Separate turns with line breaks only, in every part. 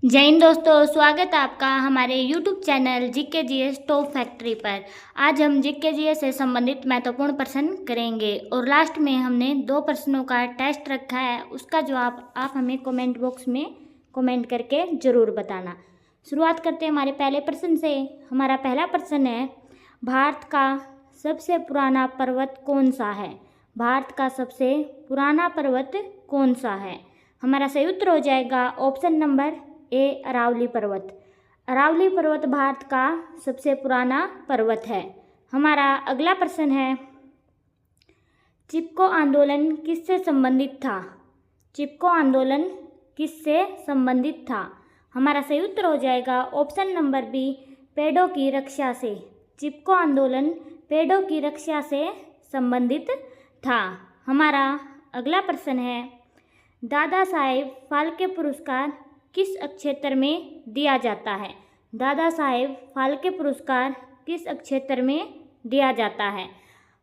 जय हिंद दोस्तों, स्वागत है आपका हमारे YouTube channel GK GS top factory पर। आज हम जीके जीएस से संबंधित महत्वपूर्ण प्रश्न करेंगे और लास्ट में हमने 2 प्रश्नों का टेस्ट रखा है, उसका जवाब आप हमें कमेंट बॉक्स में कमेंट करके ज़रूर बताना। शुरुआत करते हैं हमारे पहले प्रश्न से। हमारा पहला प्रश्न है, भारत का सबसे पुराना पर्वत कौन सा है? भारत का सबसे पुराना पर्वत कौन सा है? हमारा सही उत्तर हो जाएगा ऑप्शन नंबर ए, अरावली पर्वत। अरावली पर्वत भारत का सबसे पुराना पर्वत है। हमारा अगला प्रश्न है, चिपको आंदोलन किससे संबंधित था? चिपको आंदोलन किससे संबंधित था? हमारा सही उत्तर हो जाएगा ऑप्शन नंबर बी, पेड़ों की रक्षा से। चिपको आंदोलन पेड़ों की रक्षा से संबंधित था। हमारा अगला प्रश्न है, दादा साहेब फाल्के पुरस्कार किस क्षेत्र में दिया जाता है? दादा साहेब फाल्के पुरस्कार किस क्षेत्र में दिया जाता है?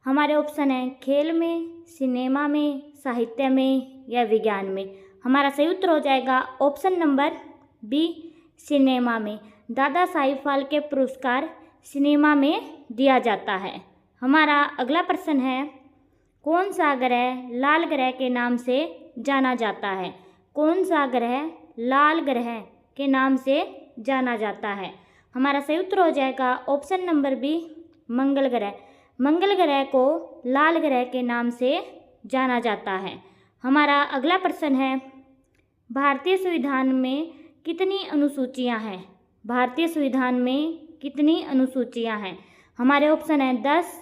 हमारे ऑप्शन है खेल में, सिनेमा में, साहित्य में या विज्ञान में। हमारा सही उत्तर हो जाएगा ऑप्शन नंबर बी, सिनेमा में। दादा साहेब फाल्के पुरस्कार सिनेमा में दिया जाता है। हमारा अगला प्रश्न है, कौन सा ग्रह लाल ग्रह के नाम से जाना जाता है? कौन सा ग्रह लाल ग्रह के नाम से जाना जाता है? हमारा सही उत्तर हो जाएगा ऑप्शन नंबर बी, मंगल ग्रह। मंगल ग्रह को लाल ग्रह के नाम से जाना जाता है। हमारा अगला प्रश्न है, भारतीय संविधान में कितनी अनुसूचियां हैं? भारतीय संविधान में कितनी अनुसूचियां हैं? हमारे ऑप्शन हैं 10,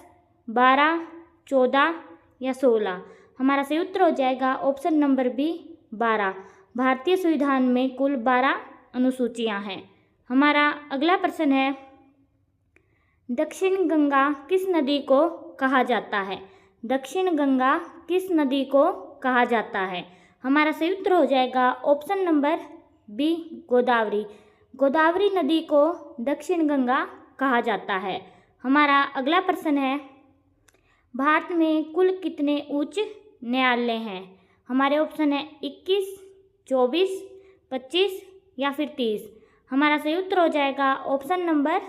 12, 14 या 16। हमारा सही उत्तर हो जाएगा ऑप्शन नंबर बी, 12। भारतीय संविधान में कुल 12 अनुसूचियां हैं। हमारा अगला प्रश्न है, दक्षिण गंगा किस नदी को कहा जाता है? दक्षिण गंगा किस नदी को कहा जाता है? हमारा सही उत्तर हो जाएगा option number B, Godavari. Godavari नदी को दक्षिण गंगा कहा जाता है। हमारा अगला प्रश्न है, भारत में कुल कितने उच्च न्यायालय हैं? हमारे ऑप्शन है 21, 24, 25 या फिर 30। हमारा सही उत्तर हो जाएगा ऑप्शन नंबर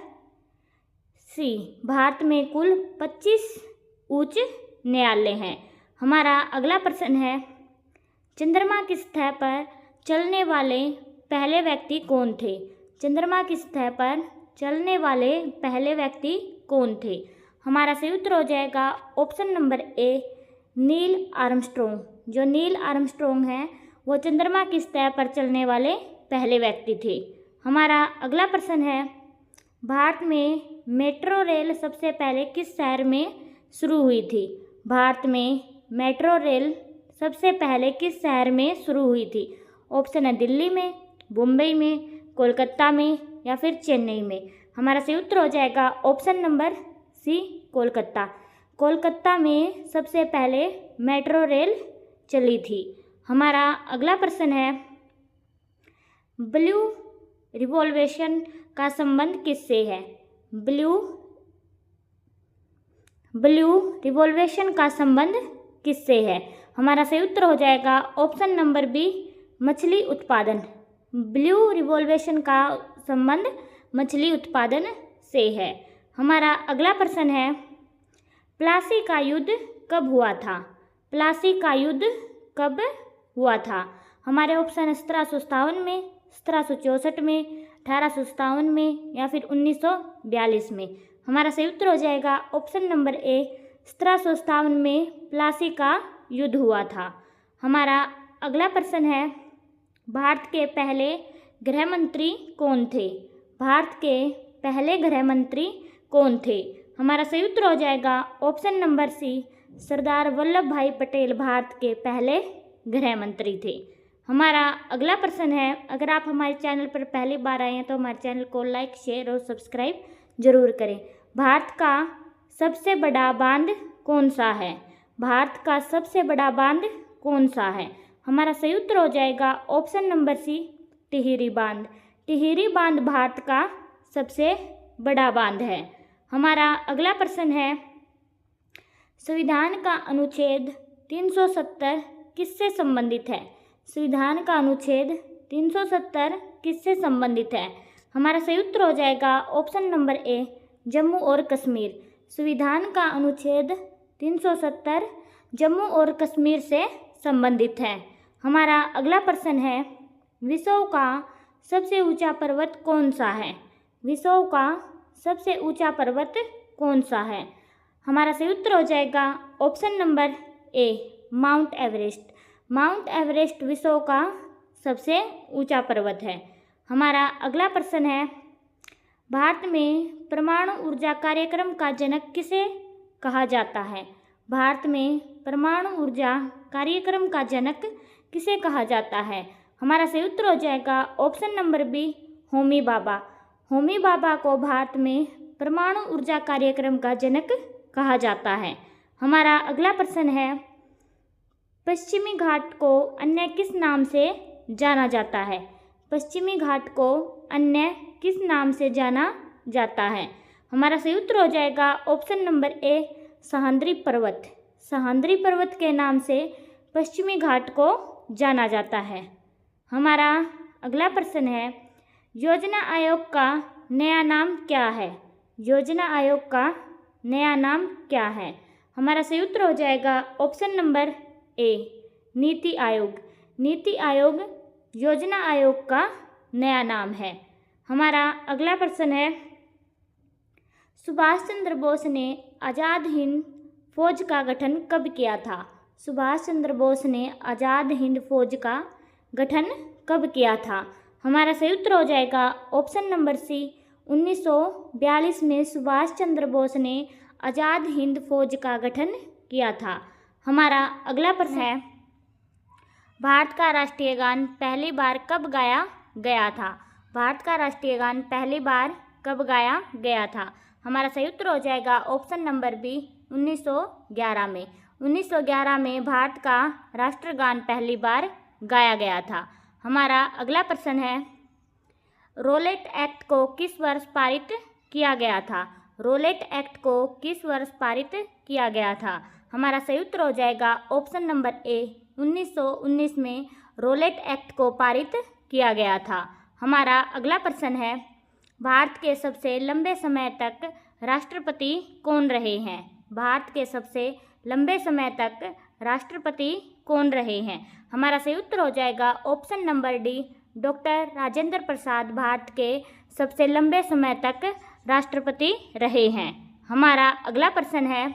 सी, भारत में कुल 25 उच्च न्यायालय हैं। हमारा अगला प्रश्न है, चंद्रमा की सतह पर चलने वाले पहले व्यक्ति कौन थे? चंद्रमा की सतह पर चलने वाले पहले व्यक्ति कौन थे? हमारा सही उत्तर हो जाएगा option number A, Neil Armstrong. जो नील आर्मस्ट्रॉन्ग हैं वो चंद्रमा की सतह पर चलने वाले पहले व्यक्ति थे। हमारा अगला प्रश्न है, भारत में मेट्रो रेल सबसे पहले किस शहर में शुरू हुई थी? भारत में मेट्रो रेल सबसे पहले किस शहर में शुरू हुई थी? ऑप्शन है दिल्ली में, मुंबई में, कोलकाता में या फिर चेन्नई में। हमारा सही उत्तर हो जाएगा option number C, Kolkata. Kolkata में सबसे पहले मेट्रो रेल चली थी। हमारा अगला प्रश्न है, ब्लू रिवॉल्यूशन का संबंध किससे है? ब्लू रिवॉल्यूशन का संबंध किससे है? हमारा सही उत्तर हो जाएगा ऑप्शन नंबर बी, मछली उत्पादन। ब्लू रिवॉल्यूशन का संबंध मछली उत्पादन से है। हमारा अगला प्रश्न है, प्लासी का युद्ध कब हुआ था? प्लासी का युद्ध कब हुआ था? हमारे ऑप्शन है 1757 में, 1764 में, 1857 में या फिर 1942 में। हमारा सही उत्तर हो जाएगा ऑप्शन नंबर ए, 1757 में प्लासी का युद्ध हुआ था। हमारा अगला प्रश्न है, भारत के पहले गृह मंत्री कौन थे? भारत के पहले गृह मंत्री कौन थे? हमारा सही उत्तर हो जाएगा ऑप्शन नंबर सी, सरदार वल्लभ भाई पटेल भारत के पहले गृह मंत्री थे। हमारा अगला प्रश्न है, अगर आप हमारे चैनल पर पहली बार आए हैं तो हमारे चैनल को लाइक, शेयर और सब्सक्राइब जरूर करें। भारत का सबसे बड़ा बांध कौन सा है? भारत का सबसे बड़ा बांध कौन सा है? हमारा सही उत्तर हो जाएगा ऑप्शन नंबर सी, टिहरी बांध। टिहरी बांध भारत का सबसे बड़ा बांध है। हमारा अगला प्रश्न है, संविधान का अनुच्छेद 370 किससे संबंधित है? संविधान का अनुच्छेद 370 किससे संबंधित है? हमारा सही उत्तर हो जाएगा ऑप्शन नंबर ए, जम्मू और कश्मीर। संविधान का अनुच्छेद 370 जम्मू और कश्मीर से संबंधित है। हमारा अगला प्रश्न है, विश्व का सबसे ऊंचा पर्वत कौन सा है? विश्व का सबसे ऊंचा पर्वत कौन सा है? हमारा सही उत्तर हो जाएगा option number A, mount Everest. Mount Everest विश्व का सबसे ऊंचा पर्वत है। हमारा अगला प्रश्न है, भारत में परमाणु ऊर्जा कार्यक्रम का जनक किसे कहा जाता है? भारत में परमाणु ऊर्जा कार्यक्रम का जनक किसे कहा जाता है? हमारा सही उत्तर हो जाएगा option number B, Homi Bhabha. Homi Bhabha को भारत में परमाणु ऊर्जा कार्यक्रम का जनक कहा जाता है। हमारा अगला प्रश्न है, पश्चिमी घाट को अन्य किस नाम से जाना जाता है? पश्चिमी घाट को अन्य किस नाम से जाना जाता है? हमारा सही उत्तर हो जाएगा ऑप्शन नंबर ए, सह्याद्री पर्वत। सह्याद्री पर्वत के नाम से पश्चिमी घाट को जाना जाता है। हमारा अगला प्रश्न है, योजना आयोग का नया नाम क्या है? योजना आयोग का नया नाम क्या है? हमारा सही उत्तर हो जाएगा option number A, NITI Aayog. NITI Aayog योजना आयोग का नया नाम है। हमारा अगला प्रश्न है, सुभाष चंद्र बोस ने आज़ाद हिंद फौज का गठन कब किया था? सुभाष चंद्र बोस ने आज़ाद हिंद फौज का गठन कब किया था? हमारा सही उत्तर हो जाएगा ऑप्शन नंबर सी, 1942 में सुभाष चंद्र बोस ने आज़ाद हिंद फौज का गठन किया था। हमारा अगला प्रश्न है, भारत का राष्ट्रीय गान पहली बार कब गाया गया था? भारत का राष्ट्रीय गान पहली बार कब गाया गया था? हमारा सही उत्तर हो जाएगा ऑप्शन नंबर बी, 1911 में। 1911 में भारत का राष्ट्रगान पहली बार गाया गया था। हमारा अगला प्रश्न है, रोलेट एक्ट को किस वर्ष पारित किया गया था? रोलेट एक्ट को किस वर्ष पारित किया गया था? हमारा सही उत्तर हो जाएगा ऑप्शन नंबर ए, 1919 में रोलेट एक्ट को पारित किया गया था। हमारा अगला प्रश्न है, भारत के सबसे लंबे समय तक राष्ट्रपति कौन रहे हैं? भारत के सबसे लंबे समय तक राष्ट्रपति कौन रहे हैं? हमारा सही उत्तर हो जाएगा option number D, doctor Rajendra Prasad Bharat के सबसे लंबे समय तक राष्ट्रपति रहे हैं। हमारा अगला प्रश्न है,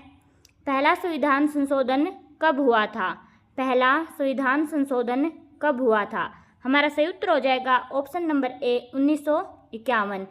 पहला संविधान संशोधन कब हुआ था? पहला संविधान संशोधन कब हुआ था? हमारा सही उत्तर हो जाएगा ऑप्शन नंबर ए, 1951।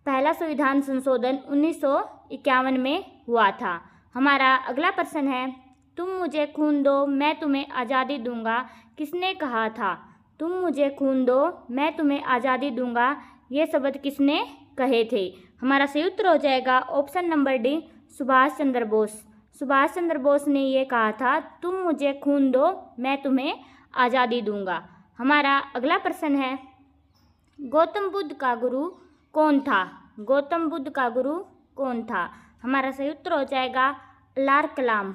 पहला संविधान संशोधन 1951 में हुआ था। हमारा अगला प्रश्न है, तुम मुझे खून दो मैं तुम्हें आज़ादी दूंगा किसने कहा था? तुम मुझे खून दो मैं तुम्हें आज़ादी दूंगा, ये शब्द किसने कहे थे? हमारा सही उत्तर हो जाएगा option number D, Subhash Chandra Bose. Subhash Chandra Bose ने ये कहा था, तुम मुझे खून दो मैं तुम्हें आज़ादी दूंगा। हमारा अगला प्रश्न है, गौतम बुद्ध का गुरु कौन था? गौतम बुद्ध का गुरु कौन था? हमारा सही उत्तर हो जाएगा अल्लाह कलाम।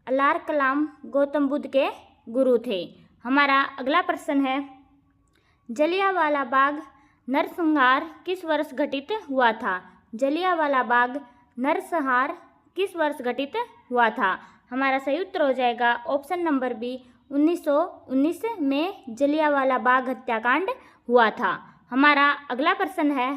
अल्लाह कलाम गौतम बुद्ध के गुरु थे। हमारा अगला प्रश्न है, जलियांवाला बाग नरसंहार किस वर्ष घटित हुआ था? जलियांवाला बाग नरसंहार किस वर्ष घटित हुआ था? हमारा सही उत्तर हो जाएगा ऑप्शन नंबर बी, 1919 में जलियांवाला बाग हत्याकांड हुआ था। हमारा अगला प्रश्न है,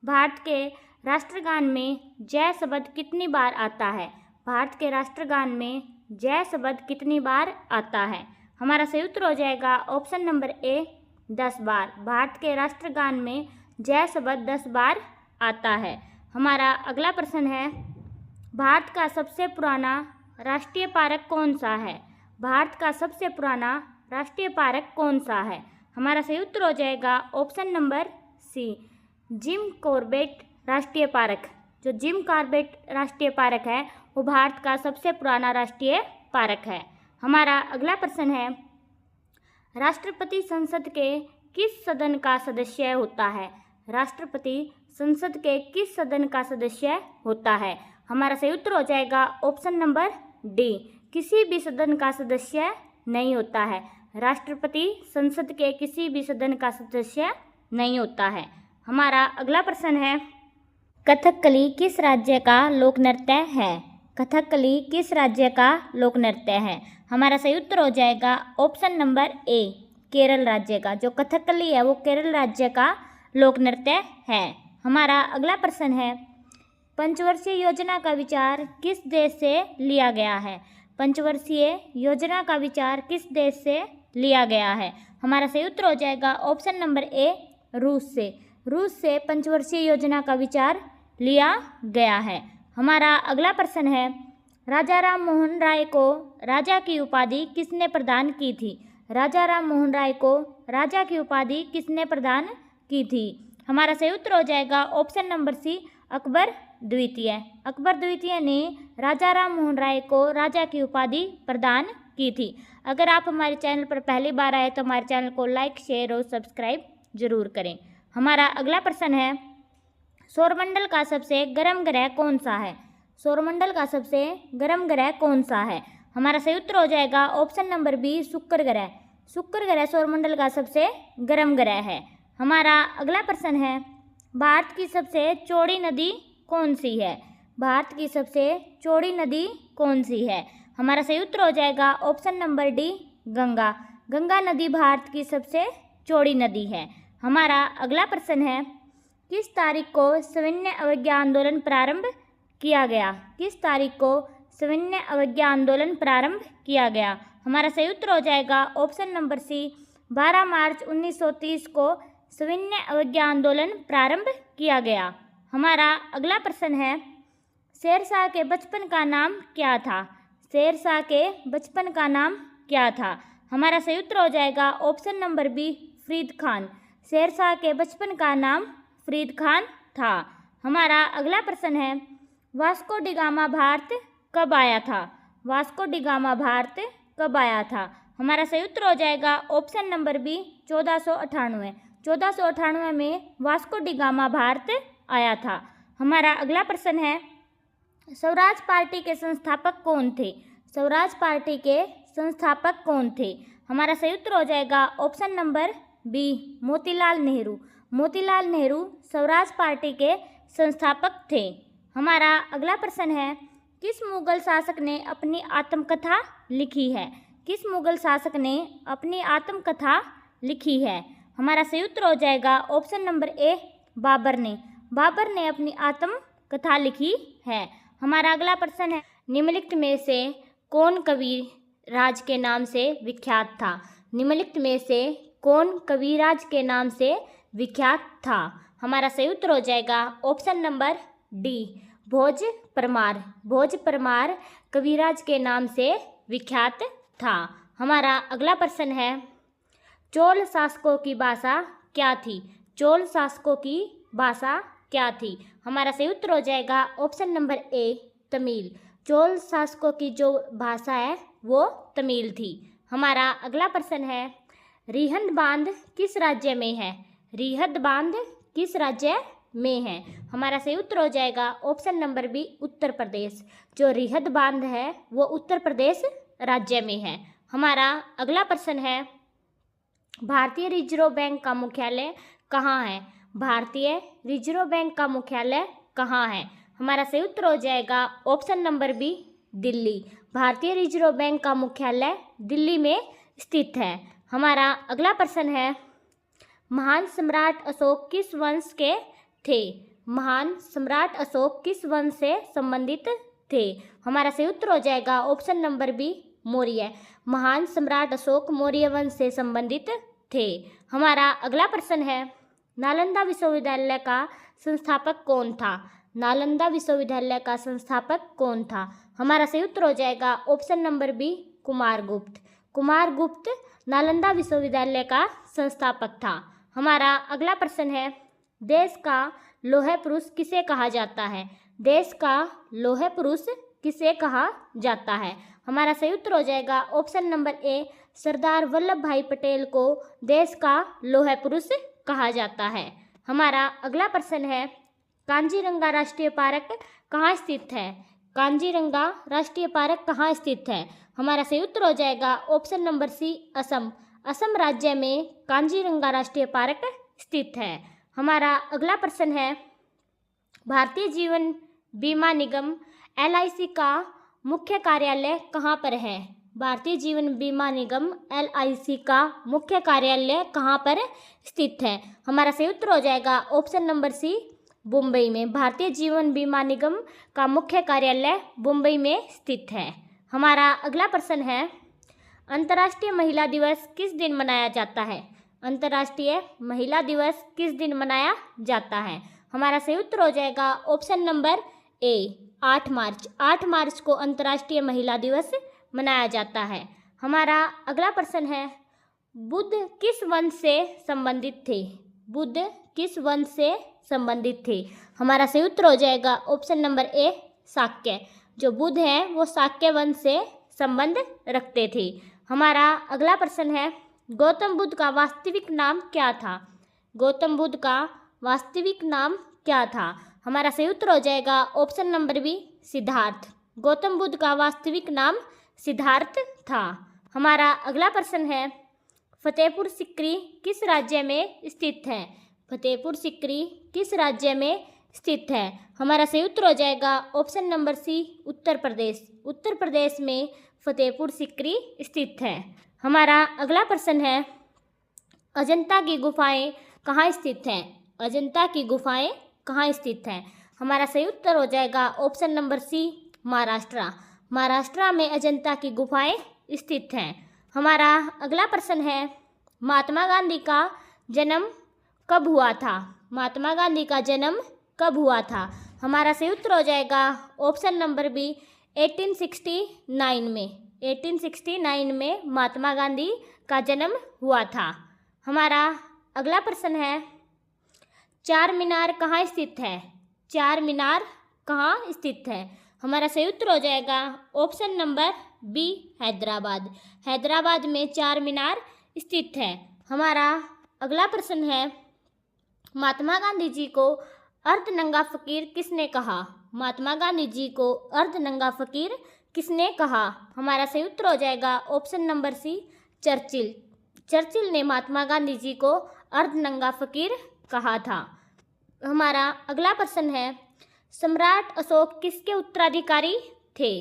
भारत के राष्ट्रगान में जय शब्द कितनी बार आता है? भारत के राष्ट्रगान में जय शब्द कितनी बार आता है? हमारा सही उत्तर हो जाएगा ऑप्शन नंबर ए, 10 बार। भारत के राष्ट्रगान में जय शब्द 10 बार आता है। हमारा अगला प्रश्न है, भारत का सबसे पुराना राष्ट्रीय पार्क कौन सा है? भारत का सबसे पुराना राष्ट्रीय पार्क कौन सा है? हमारा सही उत्तर हो जाएगा option number C, Jim Corbett राष्ट्रीय पार्क। जो जिम कॉर्बेट राष्ट्रीय पार्क है वो भारत का सबसे पुराना राष्ट्रीय पार्क है। हमारा अगला प्रश्न है, राष्ट्रपति संसद के किस सदन का सदस्य होता है? राष्ट्रपति संसद के किस सदन का सदस्य होता है? हमारा सही उत्तर हो जाएगा ऑप्शन नंबर डी, किसी भी सदन का सदस्य नहीं होता है। राष्ट्रपति संसद के किसी भी सदन का सदस्य नहीं होता है। हमारा अगला प्रश्न है, कथकली किस राज्य का लोक नृत्य है? कथकली किस राज्य का लोक नृत्य है? हमारा सही उत्तर हो जाएगा ऑप्शन नंबर ए, केरल राज्य का। जो कथकली है वो केरल राज्य का लोक नृत्य है। हमारा अगला प्रश्न है, पंचवर्षीय योजना का विचार किस देश से लिया गया है? पंचवर्षीय योजना का विचार किस देश से लिया गया है? हमारा सही उत्तर हो जाएगा ऑप्शन नंबर ए, रूस से। रूस से पंचवर्षीय योजना का विचार लिया गया है। हमारा अगला प्रश्न है, राजा राम मोहन राय को राजा की उपाधि किसने प्रदान की थी? राजा राम मोहन राय को राजा की उपाधि किसने प्रदान की थी? हमारा सही उत्तर हो जाएगा ऑप्शन नंबर सी, अकबर द्वितीय। अकबर द्वितीय ने राजा राम मोहन राय को राजा की उपाधि प्रदान की थी। अगर आप हमारे चैनल पर पहली बार आए तो हमारे चैनल को लाइक, शेयर और सब्सक्राइब जरूर करें। हमारा अगला प्रश्न है, सौरमंडल का सबसे गर्म ग्रह कौन सा है? सौरमंडल का सबसे गर्म ग्रह कौन सा है? हमारा सही उत्तर हो जाएगा ऑप्शन नंबर बी, शुक्र ग्रह। शुक्र ग्रह सौरमंडल का सबसे गर्म ग्रह है। हमारा अगला प्रश्न है, भारत की सबसे चौड़ी नदी कौन सी है? भारत की सबसे चौड़ी नदी कौन सी है? हमारा सही उत्तर हो जाएगा option number D, Ganga. Ganga नदी भारत की सबसे चौड़ी नदी है। हमारा अगला प्रश्न है, किस तारीख को सविनय अवज्ञा आंदोलन प्रारंभ किया गया? किस तारीख को सविनय अवज्ञा आंदोलन प्रारंभ किया गया? हमारा सही उत्तर हो जाएगा ऑप्शन नंबर सी, 12 मार्च 1930 को सविनय अवज्ञा आंदोलन प्रारंभ किया गया। हमारा अगला प्रश्न है, शेरशाह के बचपन का नाम क्या था? शेरशाह के बचपन का नाम क्या था? हमारा सही उत्तर हो जाएगा option number B, Farid Khan. Shershah के बचपन का नाम फरीद खान था। हमारा अगला प्रश्न है, वास्को डी गामा भारत कब आया था? वास्को डी गामा भारत कब आया था? हमारा सही उत्तर हो जाएगा ऑप्शन नंबर बी, 1498। 1498 में वास्को डी गामा भारत आया था। हमारा अगला प्रश्न है, स्वराज पार्टी के संस्थापक कौन थे? स्वराज पार्टी के संस्थापक कौन थे? हमारा सही उत्तर हो जाएगा option number B, Motilal Nehru. Motilal Nehru Swaraj Party के संस्थापक थे। हमारा अगला प्रश्न है, किस मुगल शासक ने अपनी आत्मकथा लिखी है? किस मुगल शासक ने अपनी आत्मकथा लिखी है? हमारा सही उत्तर हो जाएगा ऑप्शन नंबर ए, बाबर ने। बाबर ने अपनी आत्मकथा लिखी है। हमारा अगला प्रश्न है, निम्नलिखित में से कौन कविराज के नाम से विख्यात था? निम्नलिखित में से कौन कविराज के नाम से विख्यात था? हमारा सही उत्तर हो जाएगा ऑप्शन नंबर डी, भोज परमार। भोज परमार कविराज के नाम से विख्यात था। हमारा अगला प्रश्न है, चोल शासकों की भाषा क्या थी? चोल शासकों की भाषा क्या थी? हमारा सही उत्तर हो जाएगा option number A, Tamil. Chola शासकों की जो भाषा है वो तमिल थी। हमारा अगला प्रश्न है, रिहंद बांध किस राज्य में है? रिहंद बांध किस राज्य में है? हमारा सही उत्तर हो जाएगा option number B, Uttar Pradesh. जो रिहंद बांध है वो उत्तर प्रदेश राज्य में है। हमारा अगला प्रश्न है, भारतीय रिजर्व बैंक का मुख्यालय कहाँ है? भारतीय रिजर्व बैंक का मुख्यालय कहाँ है? हमारा सही उत्तर हो जाएगा ऑप्शन नंबर बी, दिल्ली। भारतीय रिजर्व बैंक का मुख्यालय दिल्ली में स्थित है। हमारा अगला प्रश्न है, महान सम्राट अशोक किस वंश के थे? महान सम्राट अशोक किस वंश से संबंधित थे? हमारा सही उत्तर हो जाएगा ऑप्शन नंबर बी, मौर्य। महान सम्राट अशोक मौर्य वंश से संबंधित थे। हमारा अगला प्रश्न है, नालंदा विश्वविद्यालय का संस्थापक कौन था? नालंदा विश्वविद्यालय का संस्थापक कौन था? हमारा सही उत्तर हो जाएगा option number B, Kumaragupta. Kumaragupta Nalanda विश्वविद्यालय का संस्थापक था। हमारा अगला प्रश्न है, देश का लौह पुरुष किसे कहा जाता है? देश का लौह पुरुष किसे कहा जाता है? हमारा सही उत्तर हो जाएगा option number A, Sardar Vallabh भाई पटेल को देश का लौह पुरुष कहा जाता है। हमारा अगला प्रश्न है, कांजीरंगा राष्ट्रीय पार्क कहाँ स्थित है? कांजीरंगा राष्ट्रीय पार्क कहाँ स्थित है? हमारा सही उत्तर हो जाएगा option number C, Assam. Assam राज्य में कांजीरंगा राष्ट्रीय पार्क स्थित है। हमारा अगला प्रश्न है, भारतीय जीवन बीमा निगम LIC का मुख्य कार्यालय कहाँ पर है? भारतीय जीवन बीमा निगम LIC का मुख्य कार्यालय कहाँ पर स्थित है? हमारा सही उत्तर हो जाएगा ऑप्शन नंबर सी, मुंबई में। भारतीय जीवन बीमा निगम का मुख्य कार्यालय मुंबई में स्थित है। हमारा अगला प्रश्न है, अंतर्राष्ट्रीय महिला दिवस किस दिन मनाया जाता है? अंतर्राष्ट्रीय महिला दिवस किस दिन मनाया जाता है? हमारा सही उत्तर हो जाएगा ऑप्शन नंबर ए, 8 मार्च। 8 मार्च को अंतर्राष्ट्रीय महिला दिवस मनाया जाता है। हमारा अगला प्रश्न है, बुद्ध किस वंश से संबंधित थे? बुद्ध किस वंश से संबंधित थे? हमारा सही उत्तर हो जाएगा ऑप्शन नंबर ए, शाक्य। जो बुद्ध हैं वो शाक्य वंश से संबंध रखते थे। हमारा अगला प्रश्न है, गौतम बुद्ध का वास्तविक नाम क्या था? गौतम बुद्ध का वास्तविक नाम क्या था? हमारा सही उत्तर हो जाएगा option number B, Siddhartha. Gautam Buddha का वास्तविक नाम सिद्धार्थ था। हमारा अगला प्रश्न है, फतेहपुर सीकरी किस राज्य में स्थित है? फतेहपुर सीकरी किस राज्य में स्थित है? हमारा सही उत्तर हो जाएगा ऑप्शन नंबर सी, उत्तर प्रदेश। उत्तर प्रदेश में फतेहपुर सीकरी स्थित है। हमारा अगला प्रश्न है, अजंता की गुफाएं कहाँ स्थित हैं? अजंता की गुफाएं कहाँ स्थित हैं? हमारा सही उत्तर हो जाएगा option number C, Maharashtra. Maharashtra में अजंता की गुफाएं स्थित हैं। हमारा अगला प्रश्न है, महात्मा गांधी का जन्म कब हुआ था? महात्मा गांधी का जन्म कब हुआ था? हमारा सही उत्तर हो जाएगा ऑप्शन नंबर बी, 1869 में। 1869 में महात्मा गांधी का जन्म हुआ था। हमारा अगला प्रश्न है, चार मीनार कहाँ स्थित है? चार मीनार कहाँ स्थित है? हमारा सही उत्तर हो जाएगा option number B, Hyderabad. Hyderabad में चार मीनार स्थित है। हमारा अगला प्रश्न है, महात्मा गांधी जी को अर्धनंगा फकीर किसने कहा? महात्मा गांधी जी को अर्धनंगा फकीर किसने कहा? हमारा सही उत्तर हो जाएगा option number C, Churchill. Churchill ने महात्मा गांधी जी को अर्धनंगा फकीर कहा था। हमारा अगला प्रश्न है, सम्राट अशोक किसके उत्तराधिकारी थे?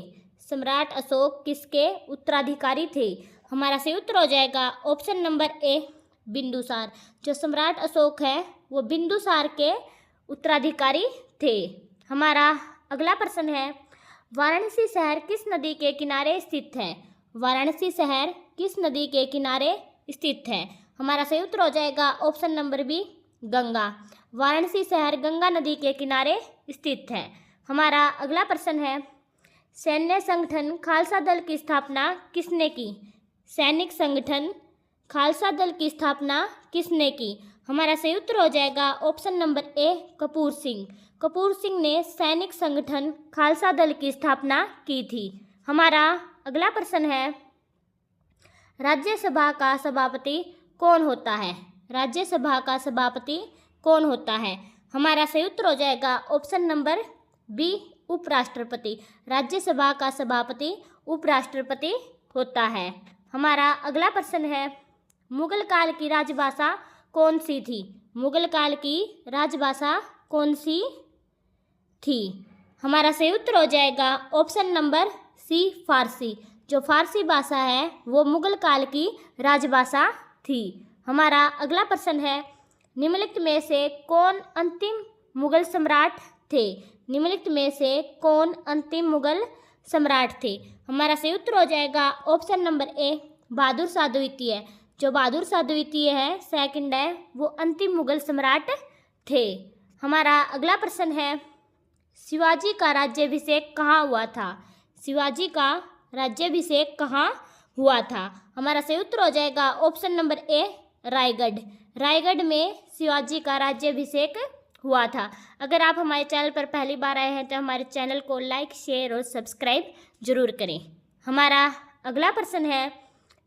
सम्राट अशोक किसके उत्तराधिकारी थे? हमारा सही उत्तर हो जाएगा ऑप्शन नंबर ए, बिंदुसार। जो सम्राट अशोक है वो बिंदुसार के उत्तराधिकारी थे। हमारा अगला प्रश्न है, वाराणसी शहर किस नदी के किनारे स्थित है? वाराणसी शहर किस नदी के किनारे स्थित है? हमारा सही उत्तर हो जाएगा option number B, Ganga. Varanasi शहर गंगा नदी के किनारे स्थित है। हमारा अगला प्रश्न है, सैन्य संगठन खालसा दल की स्थापना किसने की? सैनिक संगठन खालसा दल की स्थापना किसने की? हमारा सही उत्तर हो जाएगा option number A, Kapoor Singh. Kapoor Singh ने सैनिक संगठन खालसा दल की स्थापना की थी। हमारा अगला प्रश्न है, राज्यसभा का सभापति कौन होता है? राज्यसभा का सभापति कौन होता है? हमारा सही उत्तर हो जाएगा ऑप्शन नंबर बी, उपराष्ट्रपति। राज्यसभा का सभापति उपराष्ट्रपति होता है। हमारा अगला प्रश्न है, मुगल काल की राजभाषा कौन सी थी? मुगल काल की राजभाषा कौन सी थी? हमारा सही उत्तर हो जाएगा ऑप्शन नंबर सी, फारसी। जो फारसी भाषा है वो मुगल काल की राजभाषा थी। हमारा अगला प्रश्न है, निम्नलिखित में से कौन अंतिम मुगल सम्राट थे? निम्नलिखित में से कौन अंतिम मुगल सम्राट थे? हमारा सही उत्तर हो जाएगा option number A, Bahadur Shah द्वितीय। जो बहादुर शाह द्वितीय है, सेकंड है, वो अंतिम मुगल सम्राट थे। हमारा अगला प्रश्न है, शिवाजी का राज्याभिषेक कहाँ हुआ था? शिवाजी का राज्याभिषेक कहाँ हुआ था? हमारा सही उत्तर हो जाएगा option number A, Raigarh. Raigarh में शिवाजी का राज्याभिषेक हुआ था। अगर आप हमारे चैनल पर पहली बार आए हैं तो हमारे चैनल को लाइक, शेयर और सब्सक्राइब जरूर करें। हमारा अगला प्रश्न है,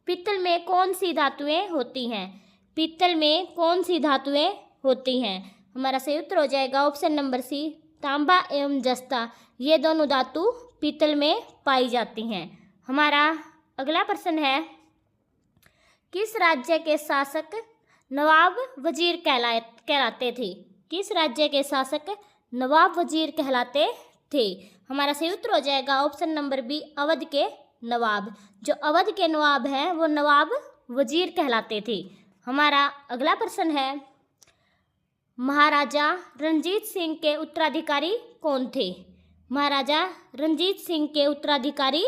पीतल में कौन सी धातुएं होती हैं? पीतल में कौन सी धातुएं होती हैं? हमारा सही उत्तर हो जाएगा ऑप्शन नंबर सी, तांबा एवं जस्ता। ये दोनों धातु पीतल में पाई जाती हैं। हमारा अगला प्रश्न है, किस राज्य के शासक नवाब वजीर कहलाते थे? किस राज्य के शासक नवाब वजीर कहलाते थे? हमारा सही उत्तर हो जाएगा ऑप्शन नंबर बी, अवध के नवाब। जो अवध के नवाब हैं वो नवाब वजीर कहलाते थे। हमारा अगला प्रश्न है, महाराजा रणजीत सिंह के उत्तराधिकारी कौन थे? महाराजा रणजीत सिंह के उत्तराधिकारी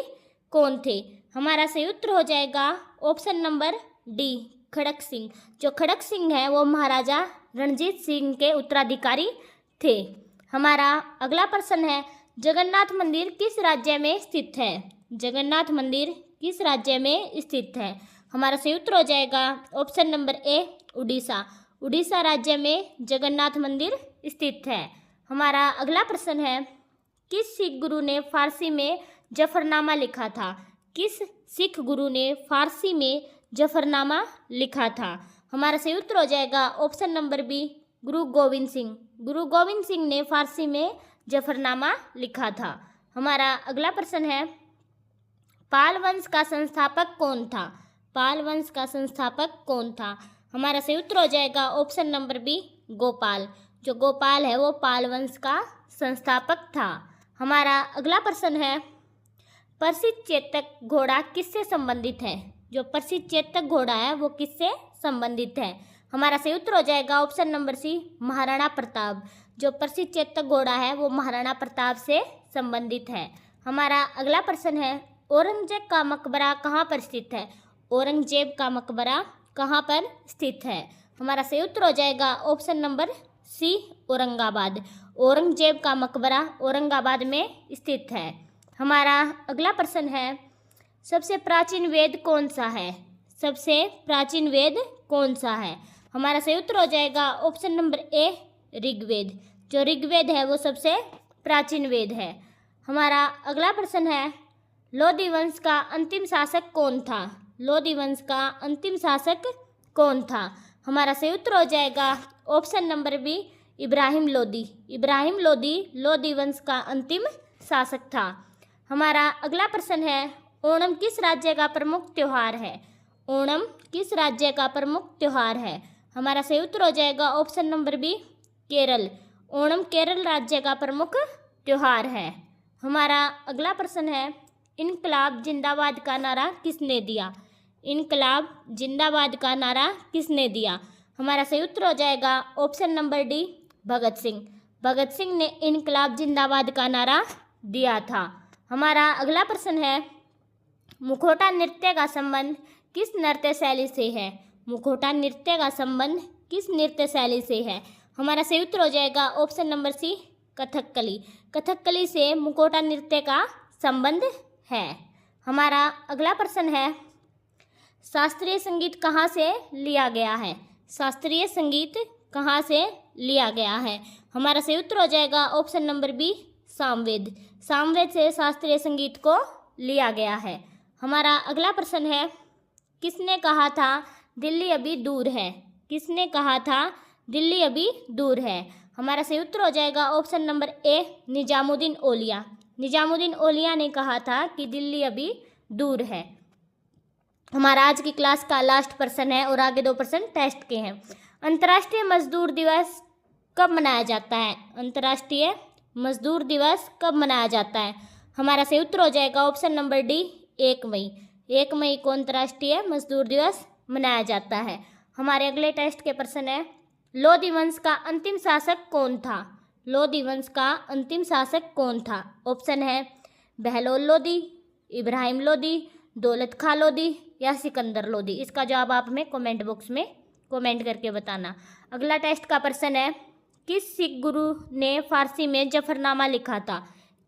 कौन थे? हमारा सही उत्तर हो जाएगा ऑप्शन नंबर डी, खड़क सिंह। जो खड़क सिंह है वो महाराजा रणजीत सिंह के उत्तराधिकारी थे। हमारा अगला प्रश्न है, जगन्नाथ मंदिर किस राज्य में स्थित है? जगन्नाथ मंदिर किस राज्य में स्थित है? हमारा सही उत्तर हो जाएगा option number A, Orissa. Orissa राज्य में जगन्नाथ मंदिर स्थित है। हमारा अगला प्रश्न है, किस सिख गुरु ने फारसी में जफरनामा लिखा था? किस सिख गुरु ने फारसी में जफरनामा लिखा था? हमारा सही उत्तर हो जाएगा ऑप्शन नंबर बी, गुरु गोविंद सिंह। गुरु गोविंद सिंह ने फारसी में जफरनामा लिखा था। हमारा अगला प्रश्न है, पाल वंश का संस्थापक कौन था? पाल वंश का संस्थापक कौन था? हमारा सही उत्तर हो जाएगा ऑप्शन नंबर बी, गोपाल। जो गोपाल है वो पाल वंश का संस्थापक था। हमारा अगला प्रश्न है, प्रसिद्ध चेतक घोड़ा किससे संबंधित है? जो प्रसिद्ध चेतक घोड़ा है वो किससे संबंधित है? हमारा सही उत्तर हो जाएगा option number C, Maharana Pratap. जो प्रसिद्ध चेतक घोड़ा है वो महाराणा प्रताप से संबंधित है। हमारा अगला प्रश्न है, औरंगजेब का मकबरा कहाँ पर स्थित है? औरंगजेब का मकबरा कहाँ पर स्थित है? हमारा सही उत्तर हो जाएगा option number C, Aurangabad. Aurangzeb का मकबरा औरंगाबाद में स्थित है। हमारा अगला प्रश्न है, सबसे प्राचीन वेद कौन सा है? सबसे प्राचीन वेद कौन सा है? हमारा सही उत्तर हो जाएगा ऑप्शन नंबर ए, ऋग्वेद। जो ऋग्वेद है वो सबसे प्राचीन वेद है। हमारा अगला प्रश्न है, लोधी वंश का अंतिम शासक कौन था? लोधी वंश का अंतिम शासक कौन था? हमारा सही उत्तर हो जाएगा option number B, Ibrahim Lodhi. Ibrahim Lodhi Lodhi वंश का अंतिम शासक था। हमारा अगला प्रश्न है, ओणम किस राज्य का प्रमुख त्यौहार है? ओणम किस राज्य का प्रमुख त्यौहार है? हमारा सही उत्तर हो जाएगा option number B, Kerala. Onam Kerala राज्य का प्रमुख त्यौहार है। हमारा अगला प्रश्न है, इनकलाब जिंदाबाद का नारा किसने दिया? इनकलाब जिंदाबाद का नारा किसने दिया? हमारा सही उत्तर हो जाएगा option number D, Bhagat Singh. Bhagat Singh ने इनकलाब जिंदाबाद का नारा दिया था। हमारा अगला प्रश्न है, मुखौटा नृत्य का संबंध किस नृत्य शैली से है? मुखौटा नृत्य का संबंध किस नृत्य शैली से है? हमारा सही उत्तर हो जाएगा option number C, Kathakali. Kathakali से मुखौटा नृत्य का संबंध है। हमारा अगला प्रश्न है, शास्त्रीय संगीत कहाँ से लिया गया है? शास्त्रीय संगीत कहाँ से लिया गया है? हमारा सही उत्तर हो जाएगा option number B, Samaveda. Samaveda से शास्त्रीय संगीत को लिया गया है। हमारा अगला प्रश्न है, किसने कहा था दिल्ली अभी दूर है? किसने कहा था दिल्ली अभी दूर है? हमारा सही उत्तर हो जाएगा ऑप्शन नंबर ए, निजामुद्दीन औलिया। निजामुद्दीन औलिया ने कहा था कि दिल्ली अभी दूर है। हमारा आज की क्लास का लास्ट प्रश्न है और आगे 2 प्रश्न टेस्ट के हैं। अंतर्राष्ट्रीय मजदूर दिवस कब मनाया जाता है? अंतर्राष्ट्रीय मजदूर दिवस कब मनाया जाता है? हमारा सही उत्तर हो जाएगा ऑप्शन नंबर डी, 1 मई। 1 मई को अंतर्राष्ट्रीय मजदूर दिवस मनाया जाता है। हमारे अगले टेस्ट के प्रश्न है, लोधी वंश का अंतिम शासक कौन था? लोधी वंश का अंतिम शासक कौन था? ऑप्शन है बहलोल लोधी, इब्राहिम लोधी, दौलत खां लोधी या सिकंदर लोधी। इसका जवाब आप हमें कमेंट बॉक्स में कमेंट करके बताना। अगला टेस्ट का प्रश्न है, किस सिख गुरु ने फारसी में जफरनामा लिखा था?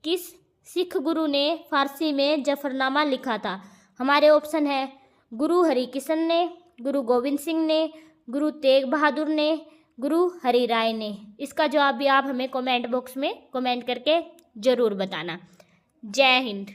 किस सिख गुरु ने फारसी में जफरनामा लिखा था? हमारे ऑप्शन है गुरु हरिकिशन ने, गुरु गोविंद सिंह ने, गुरु तेग बहादुर ने, गुरु हरि राय ने। इसका जवाब भी आप हमें कमेंट बॉक्स में कमेंट करके ज़रूर बताना। जय हिंद।